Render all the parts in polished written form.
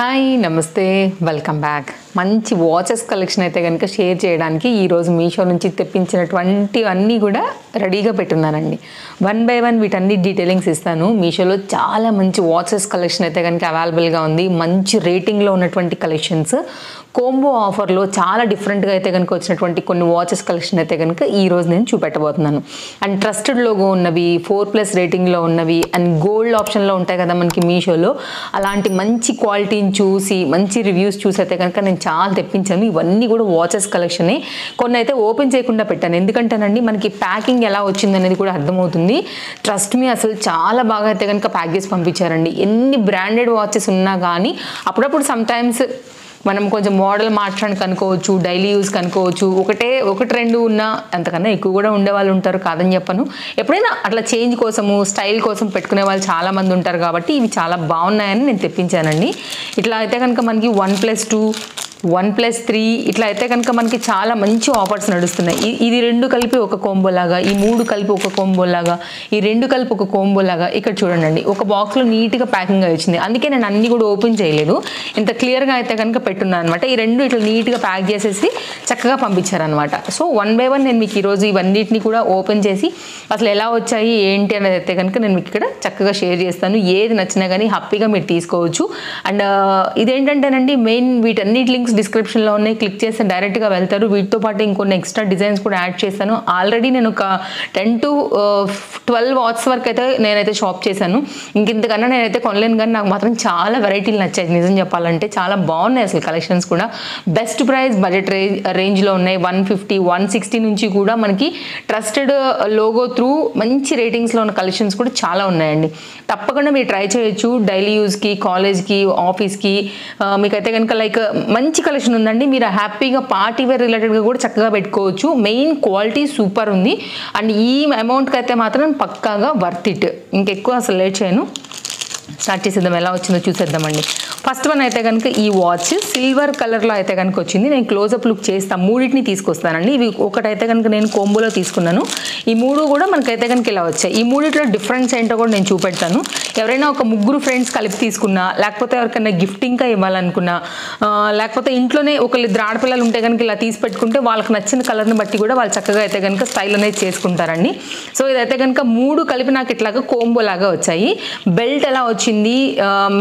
Hi నమస్తే welcome back. మంచి watches collection అయితే కనుక షేర్ చేయడానికి ఈరోజు మీషో నుంచి తెప్పించినటువంటి అన్నీ కూడా రెడీగా పెట్టున్నానండి. వన్ బై వన్ వీటన్ని డీటెయిలింగ్స్ ఇస్తాను. మీషోలో చాలా మంచి వాచెస్ కలెక్షన్ అయితే కనుక అవైలబుల్గా ఉంది. మంచి రేటింగ్లో ఉన్నటువంటి కలెక్షన్స్, కోంబో ఆఫర్లో చాలా డిఫరెంట్గా అయితే కనుక వచ్చినటువంటి కొన్ని వాచెస్ కలెక్షన్ అయితే కనుక ఈరోజు నేను చూపెట్టబోతున్నాను. అండ్ ట్రస్టెడ్ లోగో ఉన్నవి, 4+ రేటింగ్లో ఉన్నవి, అండ్ గోల్డ్ ఆప్షన్లో ఉంటాయి కదా మనకి మీషోలో, అలాంటి మంచి క్వాలిటీని చూసి మంచి రివ్యూస్ చూసి అయితే కనుక నేను చాలా తెప్పించాను. ఇవన్నీ కూడా వాచెస్ కలెక్షనే. కొన్ని అయితే ఓపెన్ చేయకుండా పెట్టాను, ఎందుకంటేనండి మనకి ప్యాకింగ్ ఎలా వచ్చింది అనేది కూడా అర్థమవుతుంది. ట్రస్ట్ మీ, అసలు చాలా బాగా అయితే కనుక ప్యాక్ చేసి పంపించారండి. ఎన్ని బ్రాండెడ్ వాచెస్ ఉన్నా కానీ అప్పుడప్పుడు సమ్టైమ్స్ మనం కొంచెం మోడల్ మార్చడానికి అనుకోవచ్చు, డైలీ యూస్కి అనుకోవచ్చు, ఒకటి రెండు ఉన్నా అంతకన్నా ఎక్కువ కూడా ఉండే వాళ్ళు ఉంటారు, కాదని చెప్పను. ఎప్పుడైనా అట్లా చేంజ్ కోసము, స్టైల్ కోసం పెట్టుకునే వాళ్ళు చాలామంది ఉంటారు. కాబట్టి ఇవి చాలా బాగున్నాయని నేను తెప్పించానండి. ఇట్లా అయితే కనుక మనకి 1+2, 1+3 ఇట్లా అయితే కనుక మనకి చాలా మంచి ఆఫర్స్ నడుస్తున్నాయి. ఇది రెండు కలిపి ఒక కోంబోలాగా, ఈ మూడు కలిపి ఒక కోంబోలాగా, ఈ రెండు కలిపి ఒక కోంబోలాగా. ఇక్కడ చూడండి, ఒక బాక్స్లో నీట్గా ప్యాకింగ్ వచ్చింది. అందుకే నేను అన్ని కూడా ఓపెన్ చేయలేదు, ఇంత క్లియర్గా అయితే కనుక పెట్టున్నాను అనమాట. ఈ రెండు ఇట్లా నీట్గా ప్యాక్ చేసేసి చక్కగా పంపించారనమాట. సో వన్ బై వన్ నేను మీకు ఈరోజు ఇవన్నిటిని కూడా ఓపెన్ చేసి అసలు ఎలా వచ్చాయి ఏంటి అనేది అయితే కనుక నేను మీకు ఇక్కడ చక్కగా షేర్ చేస్తాను. ఏది నచ్చినా కానీ హ్యాపీగా మీరు తీసుకోవచ్చు. అండ్ ఇదేంటంటేనండి, మెయిన్ వీటన్నిటి లింక్స్ డిస్క్రిప్షన్లో ఉన్నాయి, క్లిక్ చేస్తే డైరెక్ట్గా వెళ్తారు. వీటితో పాటు ఇంకొన్ని ఎక్స్ట్రా డిజైన్స్ కూడా యాడ్ చేస్తాను. ఆల్రెడీ నేను ఒక 10 to 12 వాట్స్ వరకు అయితే నేనైతే షాప్ చేశాను. ఇంతకన్నా నేనైతే కొనలేను, కానీ నాకు మాత్రం చాలా వెరైటీలు నచ్చాయి. నిజం చెప్పాలంటే చాలా బాగున్నాయి అసలు కలెక్షన్స్ కూడా. బెస్ట్ ప్రైస్ బడ్జెట్ రేంజ్లో ఉన్నాయి. 150, 160 నుంచి కూడా మనకి ట్రస్టెడ్ లోగో త్రూ మంచి రేటింగ్స్లో ఉన్న కలెక్షన్స్ కూడా చాలా ఉన్నాయండి. తప్పకుండా మీరు ట్రై చేయొచ్చు. డైలీ యూస్కి, కాలేజ్కి, ఆఫీస్కి మీకైతే కనుక లైక్ మంచి కలెక్షన్ ఉందండి. మీరు హ్యాపీగా పార్టీ వేర్ రిలేటెడ్గా కూడా చక్కగా పెట్టుకోవచ్చు. మెయిన్ క్వాలిటీ సూపర్ ఉంది. అండ్ ఈ అమౌంట్కి అయితే మాత్రం పక్కాగా వర్త్ ఇట్. ఇంకెక్కువ అసలు లేట్ చేయను, స్టార్ట్ చేసేద్దాం. ఎలా వచ్చిందో చూసేద్దామండి. ఫస్ట్ వన్ అయితే కనుక ఈ వాచ్ సిల్వర్ కలర్లో అయితే కనుక వచ్చింది. నేను క్లోజప్ లుక్ చేస్తాను, మూడింటిని తీసుకొస్తానండి. ఇవి ఒకటైతే కనుక నేను కోంబోలో తీసుకున్నాను. ఈ మూడు కూడా మనకైతే కనుక ఇలా వచ్చాయి. ఈ మూడిట్లో డిఫరెన్స్ ఏంటో కూడా నేను చూపెడతాను. ఎవరైనా ఒక ముగ్గురు ఫ్రెండ్స్ కలిపి తీసుకున్నా, లేకపోతే ఎవరికైనా గిఫ్టింగ్గా ఇవ్వాలనుకున్నా, లేకపోతే ఇంట్లోనే ఒకళ్ళిద్దరు ఆడపిల్లలు ఉంటే కనుక ఇలా తీసి పెట్టుకుంటే వాళ్ళకి నచ్చిన కలర్ని బట్టి కూడా వాళ్ళు చక్కగా అయితే కనుక స్టైల్ అనేది చేసుకుంటారండి. సో ఇదైతే కనుక మూడు కలిపి నాకు ఇట్లాగా కోంబో లాగా వచ్చాయి. బెల్ట్ ఎలా వచ్చింది,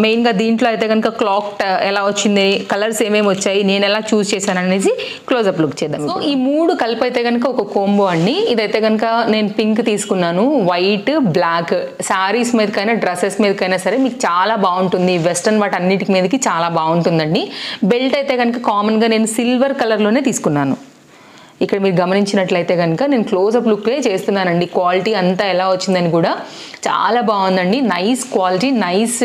మెయిన్గా దీంట్లో అయితే కనుక క్లాక్ ఎలా వచ్చింది, కలర్స్ ఏమేమి వచ్చాయి, నేను ఎలా చూస్ చేశాను అనేసి క్లోజప్ లుక్ చేద్దాం. సో ఈ మూడు కలిపి అయితే కనుక ఒక కోంబో అండి. ఇదైతే కనుక నేను పింక్ తీసుకున్నాను, వైట్, బ్లాక్. శారీస్ మీదకైనా డ్రెస్సెస్ మీదకైనా సరే మీకు చాలా బాగుంటుంది. వెస్ట్రన్ వాటి అన్నిటి మీదకి చాలా బాగుంటుందండి. బెల్ట్ అయితే కనుక కామన్గా నేను సిల్వర్ కలర్లోనే తీసుకున్నాను. ఇక్కడ మీరు గమనించినట్లయితే కనుక నేను క్లోజప్ లుక్లే చేస్తున్నానండి. క్వాలిటీ అంతా ఎలా వచ్చిందని కూడా చాలా బాగుందండి. Nice quality, nice.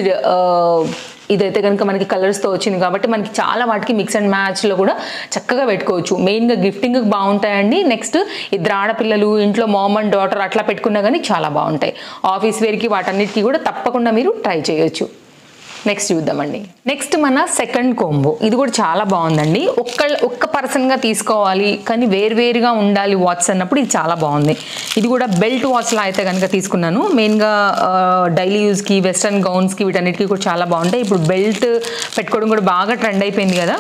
ఇదైతే కనుక మనకి కలర్స్తో వచ్చింది కాబట్టి మనకి చాలా వాటికి మిక్స్ అండ్ మ్యాచ్లో కూడా చక్కగా పెట్టుకోవచ్చు. మెయిన్గా గిఫ్టింగ్కి బాగుంటాయండి. నెక్స్ట్ ఇద్దరు ఆడపిల్లలు, ఇంట్లో మామ్ అండ్ డాటర్ అట్లా పెట్టుకున్నా కానీ చాలా బాగుంటాయి. ఆఫీస్ వేర్కి వాటన్నిటికీ కూడా తప్పకుండా మీరు ట్రై చేయొచ్చు. నెక్స్ట్ చూద్దామండి. నెక్స్ట్ మన సెకండ్ కోంబో. ఇది కూడా చాలా బాగుందండి. ఒక్క పర్సన్గా తీసుకోవాలి కానీ వేరువేరుగా ఉండాలి వాచ్ అన్నప్పుడు ఇది చాలా బాగుంది. ఇది కూడా బెల్ట్ వాచ్లా అయితే కనుక తీసుకున్నాను. మెయిన్గా డైలీ యూస్కి, వెస్ట్రన్ గౌన్స్కి వీటన్నిటికీ కూడా చాలా బాగుంటాయి. ఇప్పుడు బెల్ట్ పెట్టుకోవడం కూడా బాగా ట్రెండ్ అయిపోయింది కదా.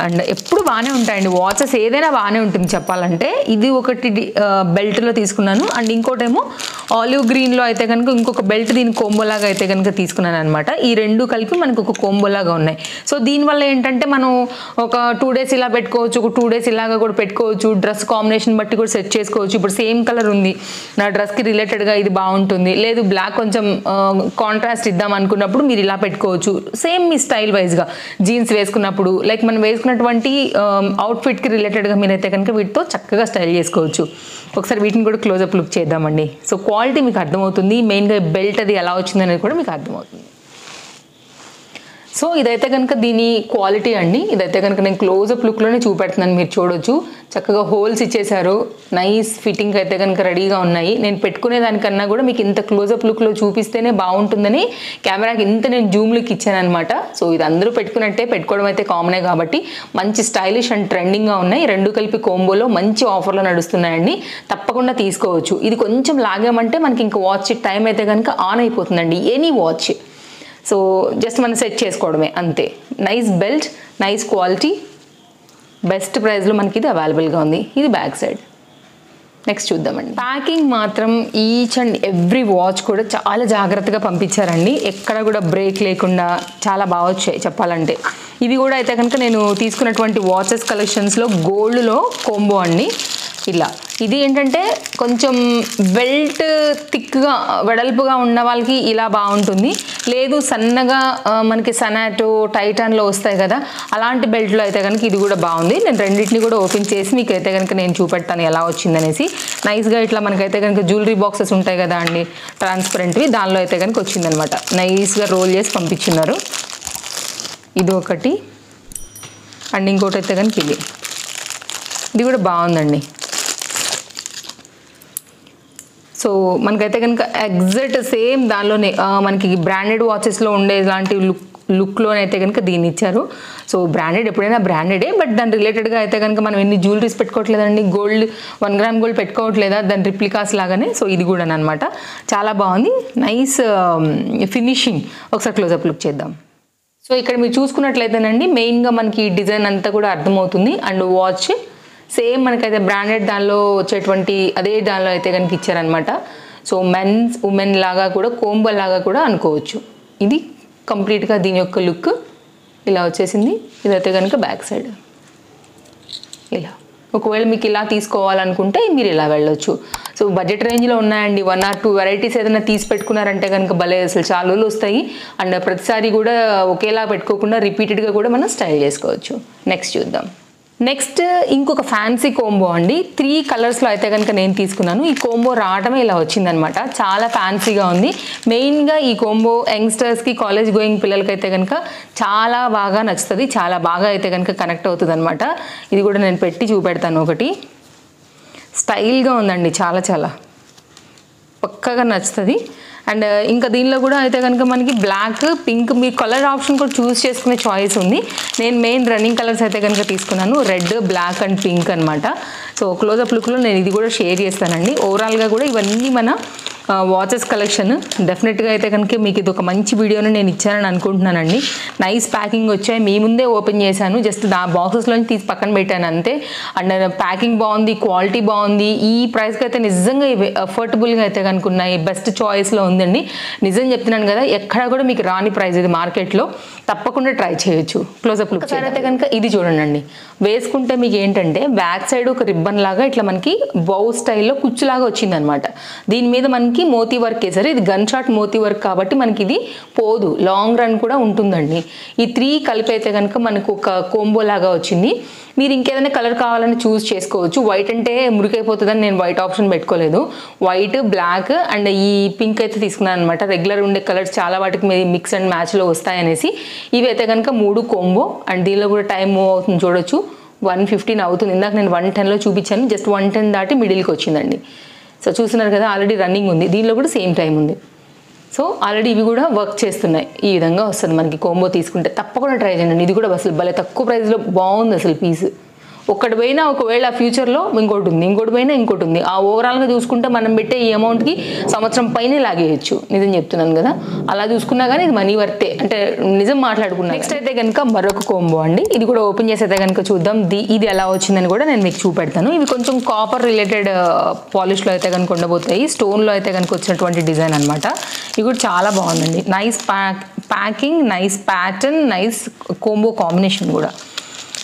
అండ్ ఎప్పుడు బాగానే ఉంటాయండి వాచెస్, ఏదైనా బాగానే ఉంటుంది చెప్పాలంటే. ఇది ఒకటి బెల్ట్లో తీసుకున్నాను. అండ్ ఇంకోటేమో ఆలివ్ గ్రీన్లో అయితే కనుక ఇంకొక బెల్ట్ దీని కోంబోలాగా అయితే కనుక తీసుకున్నాను అనమాట. ఈ రెండు కలిపి మనకు ఒక కోంబోలాగా ఉన్నాయి. సో దీనివల్ల ఏంటంటే మనం ఒక 2 days ఇలా పెట్టుకోవచ్చు, ఒక 2 days ఇలాగా కూడా పెట్టుకోవచ్చు. డ్రెస్ కాంబినేషన్ బట్టి కూడా సెట్ చేసుకోవచ్చు. ఇప్పుడు సేమ్ కలర్ ఉంది, నా డ్రెస్కి రిలేటెడ్గా ఇది బాగుంటుంది, లేదు బ్లాక్ కొంచెం కాంట్రాస్ట్ ఇద్దాం అనుకున్నప్పుడు మీరు ఇలా పెట్టుకోవచ్చు. సేమ్ మీ స్టైల్ వైజ్గా జీన్స్ వేసుకున్నప్పుడు, లైక్ మనం వేసుకున్నటువంటి అవుట్ఫిట్కి రిలేటెడ్గా మీరైతే కనుక వీటితో చక్కగా స్టైల్ చేసుకోవచ్చు. ఒకసారి వీటిని కూడా క్లోజప్ లుక్ చేద్దామండి. సో క్వాలిటీ మీకు అర్థమవుతుంది, మెయిన్గా బెల్ట్ అది ఎలా వచ్చింది అనేది కూడా మీకు అర్థమవుతుంది. సో ఇదైతే కనుక దీని క్వాలిటీ అండి. ఇదైతే కనుక నేను క్లోజప్ లుక్లోనే చూపెడుతున్నాను, మీరు చూడొచ్చు. చక్కగా హోల్స్ ఇచ్చేసారు, నైస్ ఫిట్టింగ్ అయితే కనుక రెడీగా ఉన్నాయి. నేను పెట్టుకునే దానికన్నా కూడా మీకు ఇంత క్లోజప్ లుక్లో చూపిస్తేనే బాగుంటుందని కెమెరాకి ఇంత నేను జూమ్ లుక్ ఇచ్చాను అనమాట. సో ఇది అందరూ పెట్టుకున్నట్టే, పెట్టుకోవడం అయితే కామనే కాబట్టి మంచి స్టైలిష్ అండ్ ట్రెండింగ్గా ఉన్నాయి. రెండు కలిపి కోంబోలో మంచి ఆఫర్లో నడుస్తున్నాయండి. తప్పకుండా తీసుకోవచ్చు. ఇది కొంచెం లాగామంటే మనకి ఇంకా వాచ్ టైం అయితే కనుక ఆన్ అయిపోతుందండి, ఎనీ వాచ్. సో జస్ట్ మనం సెట్ చేసుకోవడమే అంతే. Nice belt, nice quality, best ప్రైస్లో మనకి ఇది అవైలబుల్గా ఉంది. ఇది బ్యాక్ సైడ్. నెక్స్ట్ చూద్దామండి. ప్యాకింగ్ మాత్రం ఈచ్ అండ్ ఎవ్రీ వాచ్ కూడా చాలా జాగ్రత్తగా పంపించారండి. ఎక్కడ కూడా బ్రేక్ లేకుండా చాలా బాగా వచ్చాయి చెప్పాలంటే. ఇది కూడా అయితే కనుక నేను తీసుకున్నటువంటి వాచెస్ కలెక్షన్స్లో గోల్డ్లో కోంబో అండి. ఇలా ఇది ఏంటంటే కొంచెం బెల్ట్ థిక్గా వెడల్పుగా ఉన్న వాళ్ళకి ఇలా బాగుంటుంది. లేదు సన్నగా మనకి సనాటో టైటాన్లో వస్తాయి కదా, అలాంటి బెల్ట్లో అయితే కనుక ఇది కూడా బాగుంది. నేను రెండింటిని కూడా ఓపెన్ చేసి మీకు అయితే కనుక నేను చూపెడతాను ఎలా వచ్చిందనేసి. నైస్గా ఇట్లా మనకైతే కనుక జ్యువెలరీ బాక్సెస్ ఉంటాయి కదా అండి ట్రాన్స్పరెంట్వి, దానిలో అయితే కనుక వచ్చిందనమాట. నైస్గా రోల్ చేసి పంపించున్నారు. ఇది ఒకటి అండ్ ఇంకోటి అయితే కనుక ఇది కూడా బాగుందండి. సో మనకైతే కనుక ఎగ్జాక్ట్ సేమ్ దానిలోనే మనకి బ్రాండెడ్ వాచెస్లో ఉండే ఇలాంటి లుక్లోనైతే కనుక దీన్ని ఇచ్చారు. సో బ్రాండెడ్ ఎప్పుడైనా బ్రాండెడే, బట్ దాని రిలేటెడ్గా అయితే కనుక మనం ఎన్ని జ్యువెలరీస్ పెట్టుకోవట్లేదండి, గోల్డ్ 1 గ్రామ్ గోల్డ్ పెట్టుకోవట్లేదా, దాని రిప్లికాస్ లాగానే. సో ఇది కూడా అనమాట చాలా బాగుంది. Nice finishing. ఒకసారి క్లోజప్ లుక్ చేద్దాం. సో ఇక్కడ మీరు చూసుకున్నట్లయితేనండి మెయిన్గా మనకి డిజైన్ అంతా కూడా అర్థమవుతుంది. అండ్ వాచ్ సేమ్ మనకైతే బ్రాండెడ్ దానిలో వచ్చేటువంటి అదే దానిలో అయితే కనుక ఇచ్చారనమాట. సో మెన్స్ ఉమెన్ లాగా కూడా కోంబో లాగా కూడా అనుకోవచ్చు. ఇది కంప్లీట్గా దీని యొక్క లుక్ ఇలా వచ్చేసింది. ఇదైతే కనుక బ్యాక్ సైడ్ ఇలా. ఒకవేళ మీకు ఇలా తీసుకోవాలనుకుంటే మీరు ఇలా వెళ్ళొచ్చు. సో బడ్జెట్ రేంజ్లో ఉన్నాయండి. 1 or 2 వెరైటీస్ ఏదైనా తీసి పెట్టుకున్నారంటే కనుక భలే అసలు చాలా రోజులు వస్తాయి. అండ్ ప్రతిసారి కూడా ఒకేలా పెట్టుకోకుండా రిపీటెడ్గా కూడా మనం స్టైల్ చేసుకోవచ్చు. నెక్స్ట్ చూద్దాం. నెక్స్ట్ ఇంకొక ఫ్యాన్సీ కోంబో అండి. 3 కలర్స్లో అయితే కనుక నేను తీసుకున్నాను. ఈ కోంబో రావడమే ఇలా వచ్చిందనమాట. చాలా ఫ్యాన్సీగా ఉంది. మెయిన్గా ఈ కోంబో యంగ్స్టర్స్కి, కాలేజ్ గోయింగ్ పిల్లలకైతే కనుక చాలా బాగా నచ్చుతుంది. చాలా బాగా అయితే కనుక కనెక్ట్ అవుతుంది అనమాట. ఇది కూడా నేను పెట్టి చూపెడతాను. ఒకటి స్టైల్గా ఉందండి, చాలా చాలా పక్కగా నచ్చుతుంది. అండ్ ఇంకా దీనిలో కూడా అయితే కనుక మనకి బ్లాక్, పింక్, మీ కలర్ ఆప్షన్ కూడా చూస్ చేసుకునే చాయిస్ ఉంది. నేను మెయిన్ రన్నింగ్ కలర్స్ అయితే కనుక తీసుకున్నాను, రెడ్, బ్లాక్ అండ్ పింక్ అనమాట. సో క్లోజప్ లుక్లో నేను ఇది కూడా షేర్ చేస్తానండి. ఓవరాల్గా కూడా ఇవన్నీ మన వాచెస్ కలెక్షన్. డెఫినెట్గా అయితే కనుక మీకు ఇది ఒక మంచి వీడియోని నేను ఇచ్చానని అనుకుంటున్నానండి. నైస్ ప్యాకింగ్ వచ్చాయి. మీ ముందే ఓపెన్ చేశాను, జస్ట్ నా బాక్సెస్లోంచి తీసి పక్కన పెట్టాను అంతే. అండ్ ప్యాకింగ్ బాగుంది, క్వాలిటీ బాగుంది. ఈ ప్రైస్కి అయితే నిజంగా ఇవి అఫోర్డబుల్గా అయితే కనుక ఉన్నాయి. బెస్ట్ చాయిస్లో ఉందండి. నిజం చెప్తున్నాను కదా, ఎక్కడా కూడా మీకు రాని ప్రైస్ ఇది మార్కెట్లో. తప్పకుండా ట్రై చేయొచ్చు. క్లోజప్ లుక్ అయితే కనుక ఇది చూడండి. వేసుకుంటే మీకు ఏంటంటే బ్యాక్ సైడ్ ఒక రిబ్బన్ లాగా ఇట్లా మనకి బౌ స్టైల్లో కుచ్చులాగా వచ్చిందనమాట. దీని మీద మనకి మోతీ వర్క్ వేసారు. ఇది గన్ షాట్ మోతీ వర్క్ కాబట్టి మనకి ఇది పోదు, లాంగ్ రన్ కూడా ఉంటుందండి. ఈ 3 కలిపి అయితే కనుక మనకు ఒక కోంబో లాగా వచ్చింది. మీరు ఇంకేదైనా కలర్ కావాలని చూస్ చేసుకోవచ్చు. వైట్ అంటే మురికైపోతుందని నేను వైట్ ఆప్షన్ పెట్టుకోలేదు. వైట్, బ్లాక్ అండ్ ఈ పింక్ అయితే తీసుకున్నాను అనమాట. రెగ్యులర్ ఉండే కలర్స్ చాలా వాటికి మిక్స్ అండ్ మ్యాచ్లో వస్తాయనేసి. ఇవి అయితే కనుక 3 కోంబో. అండ్ దీనిలో కూడా టైం మూవ్ అవుతుంది చూడొచ్చు. 1:15 అవుతుంది. ఇందాక నేను 1:10లో చూపించాను, జస్ట్ 1:10 దాటి మిడిల్కి వచ్చిందండి. సో చూస్తున్నారు కదా, ఆల్రెడీ రన్నింగ్ ఉంది. దీనిలో కూడా సేమ్ టైం ఉంది. సో ఆల్రెడీ ఇవి కూడా వర్క్ చేస్తున్నాయి. ఈ విధంగా వస్తుంది మనకి కోంబో తీసుకుంటే. తప్పకుండా ట్రై చేయండి. ఇది కూడా అసలు భలే తక్కువ ప్రైస్లో బాగుంది అసలు పీస్. ఒక్కటి పోయినా ఒకవేళ ఫ్యూచర్లో ఇంకోటి ఉంది, ఇంకోటి పోయినా ఇంకోటి ఉంది. ఆ ఓవరాల్గా చూసుకుంటే మనం పెట్టే ఈ అమౌంట్కి సంవత్సరం పైనే లాగేయచ్చు. నిజం చెప్తున్నాను కదా, అలా చూసుకున్నా కానీ ఇది మనీ వర్తే, అంటే నిజం మాట్లాడుకున్నా. నెక్స్ట్ అయితే కనుక మరొక కోంబో అండి. ఇది కూడా ఓపెన్ చేసి అయితే కనుక చూద్దాం ఇది ఎలా వచ్చిందని కూడా నేను మీకు చూపెడతాను. ఇవి కొంచెం కాపర్ రిలేటెడ్ పాలిష్లో అయితే కనుక ఉండబోతాయి. స్టోన్లో అయితే కనుక వచ్చినటువంటి డిజైన్ అనమాట. ఇది కూడా చాలా బాగుందండి. Nice packing, nice pattern, nice combo combination కూడా.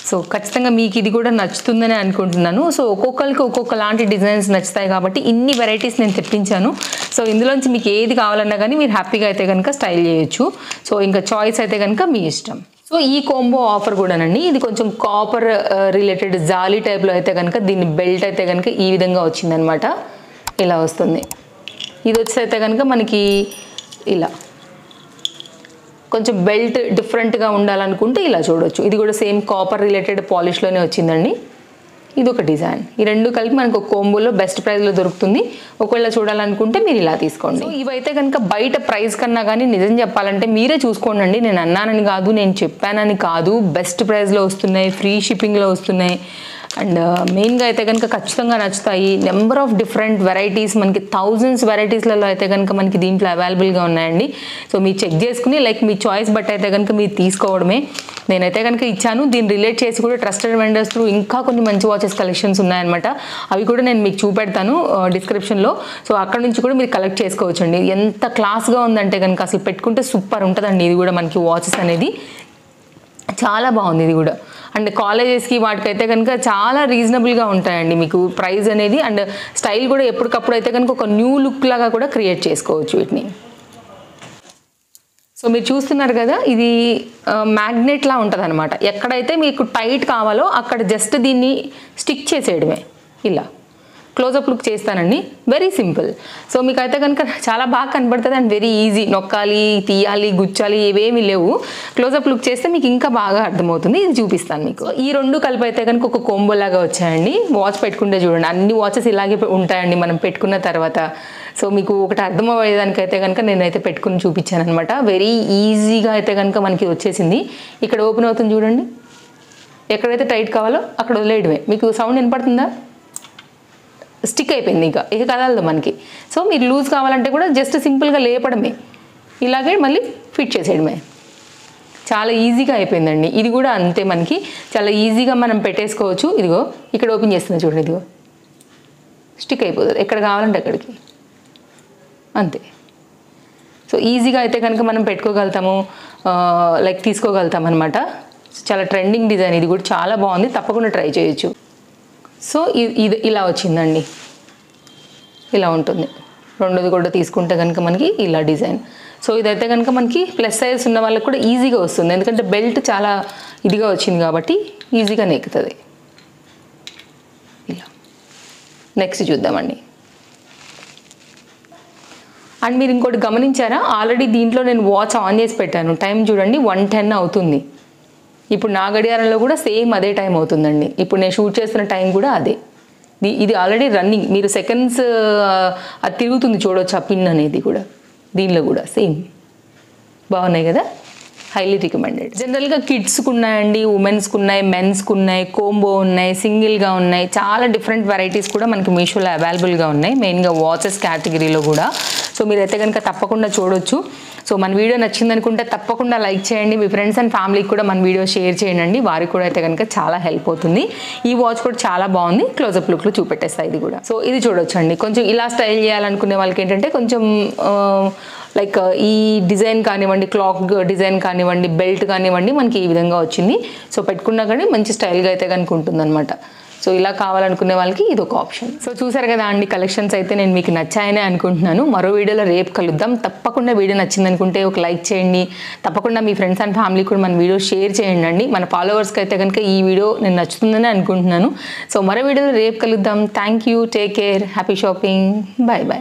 సో ఖచ్చితంగా మీకు ఇది కూడా నచ్చుతుందని అనుకుంటున్నాను. సో ఒక్కొక్కరికి ఒక్కొక్క లాంటి డిజైన్స్ నచ్చుతాయి కాబట్టి ఇన్ని వెరైటీస్ నేను తెప్పించాను. సో ఇందులోంచి మీకు ఏది కావాలన్నా కానీ మీరు హ్యాపీగా అయితే కనుక స్టైల్ చేయొచ్చు. సో ఇంకా చాయిస్ అయితే కనుక మీ ఇష్టం. సో ఈ కోంబో ఆఫర్ కూడానండి, ఇది కొంచెం కాపర్ రిలేటెడ్ జాలీ టైప్లో అయితే కనుక దీని బెల్ట్ అయితే కనుక ఈ విధంగా వచ్చిందనమాట. ఇలా వస్తుంది. ఇది వచ్చి అయితే కనుక మనకి ఇలా కొంచెం బెల్ట్ డిఫరెంట్గా ఉండాలనుకుంటే ఇలా చూడొచ్చు. ఇది కూడా సేమ్ కాపర్ రిలేటెడ్ పాలిష్లోనే వచ్చిందండి. ఇది ఒక డిజైన్. ఈ రెండు కలిపి మనకు ఒక కోంబోలో బెస్ట్ ప్రైస్లో దొరుకుతుంది. ఒకవేళ చూడాలనుకుంటే మీరు ఇలా తీసుకోండి. ఇవైతే కనుక బయట ప్రైస్ కన్నా కానీ నిజం చెప్పాలంటే మీరే చూసుకోండి. నేను అన్నానని కాదు, నేను చెప్పానని కాదు, బెస్ట్ ప్రైస్లో వస్తున్నాయి, ఫ్రీ షిప్పింగ్లో వస్తున్నాయి. అండ్ మెయిన్గా అయితే కనుక ఖచ్చితంగా నచ్చుతాయి. నెంబర్ ఆఫ్ డిఫరెంట్ వెరైటీస్, మనకి థౌజండ్స్ వెరైటీస్లలో అయితే కనుక మనకి దీంట్లో అవైలబుల్గా ఉన్నాయండి. సో మీరు చెక్ చేసుకుని లైక్ మీ చాయిస్ బట్టి అయితే కనుక మీరు తీసుకోవడమే. నేనైతే కనుక ఇచ్చాను, దీన్ని రిలేట్ చేసి కూడా ట్రస్టెడ్ వెండర్స్ త్రూ ఇంకా కొన్ని మంచి వాచెస్ కలెక్షన్స్ ఉన్నాయన్నమాట. అవి కూడా నేను మీకు చూపెడతాను డిస్క్రిప్షన్లో. సో అక్కడ నుంచి కూడా మీరు కలెక్ట్ చేసుకోవచ్చు అండి. ఎంత క్లాస్గా ఉందంటే కనుక అసలు పెట్టుకుంటే సూపర్ ఉంటుందండి. ఇది కూడా మనకి వాచెస్ అనేది చాలా బాగుంది ఇది కూడా. అండ్ కాలేజెస్కి వాటికైతే కనుక చాలా రీజనబుల్గా ఉంటాయండి మీకు ప్రైస్ అనేది. అండ్ స్టైల్ కూడా ఎప్పటికప్పుడు అయితే కనుక ఒక న్యూ లుక్ లాగా కూడా క్రియేట్ చేసుకోవచ్చు వీటిని. సో మీరు చూస్తున్నారు కదా, ఇది మ్యాగ్నెట్లా ఉంటుంది అనమాట. ఎక్కడైతే మీకు టైట్ కావాలో అక్కడ జస్ట్ దీన్ని స్టిక్ చేసేయడమే. ఇలా క్లోజప్ లుక్ చేస్తానండి, వెరీ సింపుల్. సో మీకు అయితే కనుక చాలా బాగా కనబడుతుంది అండ్ వెరీ ఈజీ. నొక్కాలి, తీయాలి, గుచ్చాలి ఇవేమీ లేవు. క్లోజప్ లుక్ చేస్తే మీకు ఇంకా బాగా అర్థమవుతుంది. ఇది చూపిస్తాను మీకు. ఈ రెండు కలిపి అయితే కనుక ఒక కోంబో లాగా వచ్చాయండి. వాచ్ పెట్టుకుంటే చూడండి, అన్ని వాచెస్ ఇలాగే ఉంటాయండి మనం పెట్టుకున్న తర్వాత. సో మీకు ఒకటి అర్థం అయ్యేదానికైతే కనుక నేనైతే పెట్టుకుని చూపించాను అనమాట. వెరీ ఈజీగా అయితే కనుక మనకి వచ్చేసింది. ఇక్కడ ఓపెన్ అవుతుంది చూడండి, ఎక్కడైతే టైట్ కావాలో అక్కడ వదిలేయడమే. మీకు సౌండ్ వినపడుతుందా? స్టిక్ అయిపోయింది, ఇక కదలదు మనకి. సో మీరు లూజ్ కావాలంటే కూడా జస్ట్ సింపుల్గా లేపడమే, ఇలాగే మళ్ళీ ఫిట్ చేసేయడమే. చాలా ఈజీగా అయిపోయిందండి. ఇది కూడా అంతే, మనకి చాలా ఈజీగా మనం పెట్టేసుకోవచ్చు. ఇదిగో ఇక్కడ ఓపెన్ చేస్తున్నా చూడండి, ఇదిగో స్టిక్ అయిపోతుంది ఎక్కడ కావాలంటే అక్కడికి, అంతే. సో ఈజీగా అయితే కనుక మనం పెట్టుకోగలుగుతాము, లైక్ తీసుకోగలుగుతాం అనమాట. చాలా ట్రెండింగ్ డిజైన్, ఇది కూడా చాలా బాగుంది, తప్పకుండా ట్రై చేయొచ్చు. సో ఇది ఇలా వచ్చిందండి, ఇలా ఉంటుంది. రెండోది కూడా తీసుకుంటే కనుక మనకి ఇలా డిజైన్. సో ఇదైతే కనుక మనకి ప్లస్ సైజ్ ఉన్న వాళ్ళకి కూడా ఈజీగా వస్తుంది, ఎందుకంటే బెల్ట్ చాలా ఇదిగా వచ్చింది కాబట్టి ఈజీగా నెక్కుతుంది. ఇలా నెక్స్ట్ చూద్దామండి. అండ్ మీరు ఇంకోటి గమనించారా, ఆల్రెడీ దీంట్లో నేను వాచ్ ఆన్ చేసి పెట్టాను. టైం చూడండి 1:10 అవుతుంది. ఇప్పుడు నా గడియారంలో కూడా సేమ్ అదే టైం అవుతుందండి. ఇప్పుడు నేను షూట్ చేస్తున్న టైం కూడా అదే. ఇది ఆల్రెడీ రన్నింగ్. మీరు సెకండ్స్ అది తిరుగుతుంది చూడవచ్చు, ఆ పిన్ అనేది కూడా. దీనిలో కూడా సేమ్ బాగున్నాయి కదా, హైలీ రికమెండెడ్. జనరల్గా కిడ్స్కి ఉన్నాయండి, ఉమెన్స్కి ఉన్నాయి, మెన్స్కి ఉన్నాయి, కోంబో ఉన్నాయి, సింగిల్గా ఉన్నాయి. చాలా డిఫరెంట్ వెరైటీస్ కూడా మనకి మీషోలో అవైలబుల్గా ఉన్నాయి, మెయిన్గా వాచెస్ కేటగిరీలో కూడా. సో మీరైతే కనుక తప్పకుండా చూడొచ్చు. సో మన వీడియో నచ్చింది అనుకుంటే తప్పకుండా లైక్ చేయండి. మీ ఫ్రెండ్స్ అండ్ ఫ్యామిలీకి కూడా మన వీడియో షేర్ చేయండి, వారికి కూడా అయితే కనుక చాలా హెల్ప్ అవుతుంది. ఈ వాచ్ కూడా చాలా బాగుంది, క్లోజప్ లుక్లో చూపెట్టేస్తాయి ఇది కూడా. సో ఇది చూడొచ్చండి. కొంచెం ఇలా స్టైల్ చేయాలనుకునే వాళ్ళకి ఏంటంటే కొంచెం లైక్ ఈ డిజైన్ కానివ్వండి, క్లాక్ డిజైన్ కానివ్వండి, బెల్ట్ కానివ్వండి, మనకి ఈ విధంగా వచ్చింది. సో పెట్టుకున్నా కానీ మంచి స్టైల్గా అయితే కనుక ఉంటుందన్నమాట. సో ఇలా కావాలనుకునే వాళ్ళకి ఇది ఒక ఆప్షన్. సో చూసారు కదా అండి, కలెక్షన్స్ అయితే నేను మీకు నచ్చాయనే అనుకుంటున్నాను. మరో వీడియోలో రేపు కలుద్దాం. తప్పకుండా వీడియో నచ్చింది అనుకుంటే ఒక లైక్ చేయండి. తప్పకుండా మీ ఫ్రెండ్స్ అండ్ ఫ్యామిలీ కూడా మన వీడియో షేర్ చేయండి. మన ఫాలోవర్స్కి అయితే కనుక ఈ వీడియో నేను నచ్చుతుందని అనుకుంటున్నాను. సో మరో వీడియోలో రేపు కలుద్దాం. Thank you, take care, happy shopping, bye bye.